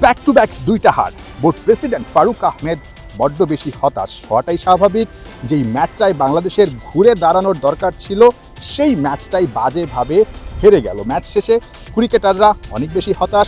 Back to back দুইটা হার। Board president Faruk Ahmed বড্ড বেশি হতাশ হওয়াটাই স্বাভাবিক। যেই ম্যাচটায় বাংলাদেশের ঘুরে দাঁড়ানোর দরকার ছিল সেই ম্যাচটাই বাজেভাবে হেরে গেল। ম্যাচ শেষে ক্রিকেটাররা অনেক বেশি হতাশ।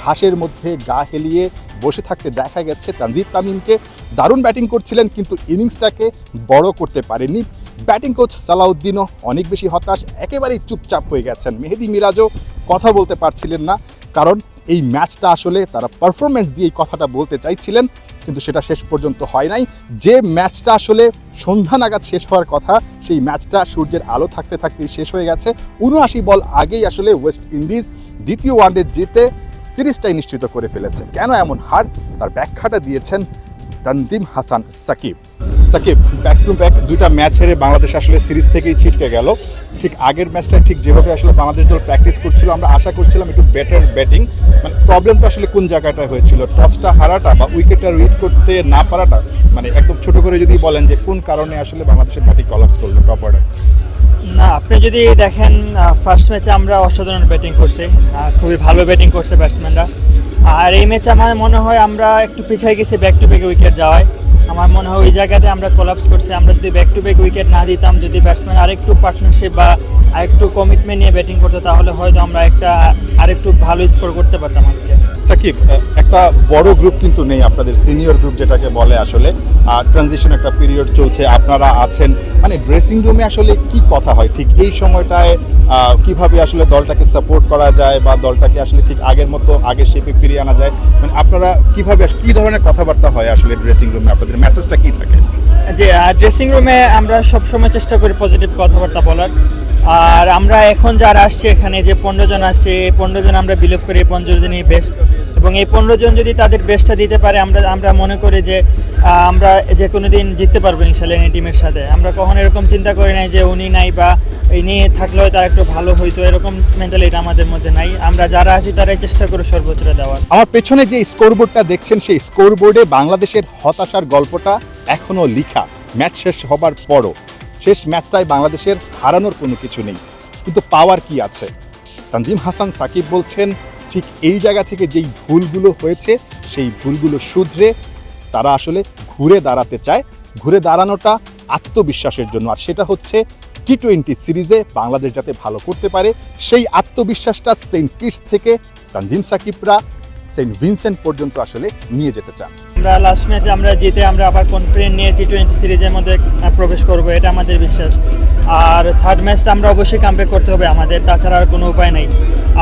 ঘাসের মধ্যে গা হেলিয়ে বসে থাকতে দেখা গেছে তানজিদ তামিমকে। দারুণ ব্যাটিং করছিলেন কিন্তু ইনিংসটাকে বড় করতে পারেননি। ব্যাটিং কোচ সালাউদ্দিনও অনেক বেশি হতাশ, একেবারেই চুপচাপ হয়ে গেছেন। মেহেদী মিরাজও কথা বলতে পারছিলেন না, কারণ এই ম্যাচটা আসলে তারা পারফরমেন্স দিয়েই কথাটা বলতে চাইছিলেন, কিন্তু সেটা শেষ পর্যন্ত হয় নাই। যে ম্যাচটা আসলে সন্ধ্যা নাগাদ শেষ হওয়ার কথা, সেই ম্যাচটা সূর্যের আলো থাকতে থাকতেই শেষ হয়ে গেছে। ৭৯ বল আগেই আসলে ওয়েস্ট ইন্ডিজ দ্বিতীয় ওয়ানডে জিতে সিরিজটাই নিশ্চিত করে ফেলেছে। কেন এমন হার, তার ব্যাখ্যাটা দিয়েছেন Tanzim Hasan Sakib. Sakib, back to back দুইটা ম্যাচ হেরে বাংলাদেশ আসলে সিরিজ থেকেই ছিটকে গেল। ঠিক আগের ম্যাচটা ঠিক যেভাবে আসলে বাংলাদেশ দল প্র্যাকটিস করছিল, আমরা আশা করছিলাম একটু বেটার ব্যাটিং। মানে প্রবলেমটা আসলে কোন জায়গাটায় হয়েছিল? টসটা হারাটা বা উইকেটটা রিড করতে না পারাটা? মানে একদম ছোট করে যদি বলেন যে কোন কারণে আসলে বাংলাদেশের ব্যাটিং কলাপস করলো টপ অর্ডার? না, আপনি যদি দেখেন ফার্স্ট ম্যাচে আমরা অসাধারণ ব্যাটিং করছি, খুবই ভালো ব্যাটিং করছে ব্যাটসম্যানরা। আর এই ম্যাচে আমার মনে হয় আমরা একটু পিছিয়ে গেছি ব্যাক টু ব্যাক উইকেট যাওয়ায়। আমার মনে হয় ওই জায়গাতে আমরা কোলাপস করছি। আমরা যদি ব্যাক টু ব্যাক উইকেট না দিতাম, যদি ব্যাটসম্যান আরেকটু পার্টনারশিপ বা আরেকটু কমিটমেন্ট নিয়ে ব্যাটিং করতো, তাহলে হয়তো আমরা আরেকটু ভালো স্কোর করতে পারতাম আজকে। সাকিব, একটা বড় গ্রুপ কিন্তু নেই আপনাদের, সিনিয়র গ্রুপ যেটাকে বলে আসলে। ট্রানজিশন একটা পিরিয়ড চলছে, আপনারা আছেন। মানে ড্রেসিং রুমে আসলে কি কথা হয় ঠিক এই সময়টায়? কিভাবে আসলে দলটাকে সাপোর্ট করা যায় বা দলটাকে আসলে ঠিক আগের মতো আগের শেপে ফিরিয়ে আনা যায়? মানে আপনারা কিভাবে কি ধরনের কথাবার্তা হয় আসলে ড্রেসিং রুমে? আপনাদের মেসেজটা কি থাকে? যে ড্রেসিং রুমে আমরা সবসময় চেষ্টা করি পজিটিভ কথাবার্তা বলার। আর আমরা এখন যারা আসছে এখানে, যে 15 জন আসছে, এই 15 জন আমরা বিলিভ করি 15 জনই বেস্ট। এবং এই 15 জন যদি তাদের বেস্টটা দিতে পারে, আমরা মনে করি যে আমরা যে কোনো দিন জিততে পারবো ইনশাল্লাহ এই টিমের সাথে। আমরা কখনো এরকম চিন্তা করি নাই যে উনি নাই বা ইনি থাকলেও তার একটু ভালো হইতো, এরকম মেন্টালিটি আমাদের মধ্যে নাই। আমরা যারা আছি তারাই চেষ্টা করি সর্বোচ্চটা দেওয়ার। আমার পেছনে যে স্কোরবোর্ডটা দেখছেন, সেই স্কোরবোর্ডে বাংলাদেশের হতাশার গল্পটা এখনও লিখা। ম্যাচ শেষ হবার পরও শেষ ম্যাচটায় বাংলাদেশের হারানোর কোনো কিছু নেই, কিন্তু পাওয়ার কি আছে? তানজিম হাসান সাকিব বলছেন ঠিক এই জায়গা থেকে যেই ভুলগুলো হয়েছে, সেই ভুলগুলো শুধরে তারা আসলে ঘুরে দাঁড়াতে চায়। ঘুরে দাঁড়ানোটা আত্মবিশ্বাসের জন্য, আর সেটা হচ্ছে টি-20 সিরিজে বাংলাদেশ যাতে ভালো করতে পারে। সেই আত্মবিশ্বাসটা সেন্ট কিটস থেকে তানজিম সাকিবরা সেন্ট ভিনসেন্ট পর্যন্ত আসলে নিয়ে যেতে চান। আমরা লাস্ট ম্যাচে আমরা জিতে আমরা আবার কনফিডেন্ট নিয়ে টি-20 সিরিজের মধ্যে প্রবেশ করব, এটা আমাদের বিশ্বাস। আর থার্ড ম্যাচটা আমরা অবশ্যই কামব্যাক করতে হবে আমাদের, তাছাড়া আর কোনো উপায় নেই।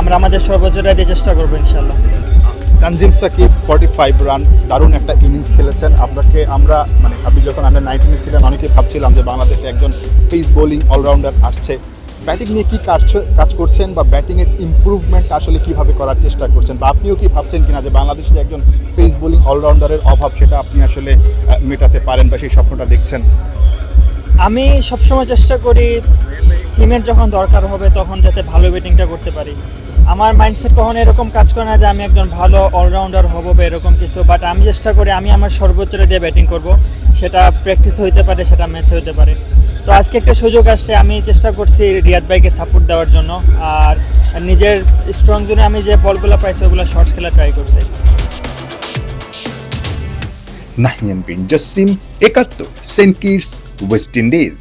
আমরা আমাদের সর্বোচ্চটা দিয়ে চেষ্টা করবো ইনশাল্লাহ। তানজিম সাকিব 45 রান, দারুণ একটা ইনিংস খেলেছেন। আপনাকে আমরা আপনি যখন আমরা 19-এ ছিলেন, অনেকেই ভাবছিলাম যে বাংলাদেশে একজন পেস বোলিং অলরাউন্ডার আসছে। ব্যাটিং নিয়ে কি কাজ করছেন বা ব্যাটিংয়ের ইমপ্রুভমেন্ট আসলে কিভাবে করার চেষ্টা করছেন, বা আপনিও কি ভাবছেন কিনা যে বাংলাদেশে যে একজন পেস বোলিং অলরাউন্ডারের অভাব, সেটা আপনি আসলে মেটাতে পারেন বা সেই স্বপ্নটা দেখছেন? আমি সবসময় চেষ্টা করি টিমের যখন দরকার হবে তখন যাতে ভালো ব্যাটিংটা করতে পারি। আমার মাইন্ডসেট কখনো এরকম কাজ করে না যে আমি একজন ভালো অলরাউন্ডার হব বা এরকম কিছু, বাট আমি চেষ্টা করি আমি আমার সর্বোচ্চটা দিয়ে ব্যাটিং করব। সেটা প্র্যাকটিস হইতে পারে, সেটা ম্যাচে হতে পারে। তো আজকে একটা সুযোগ আসছে, আমি চেষ্টা করছি রিয়াদ ভাইকে সাপোর্ট দেওয়ার জন্য। আর নিজের স্ট্রং জোনে আমি যে বলগুলো পাইছি ওগুলো শর্টস খেলা ট্রাই করছি। Nahiyan Bin Jasim, 71, Saint Kitts, West Indies.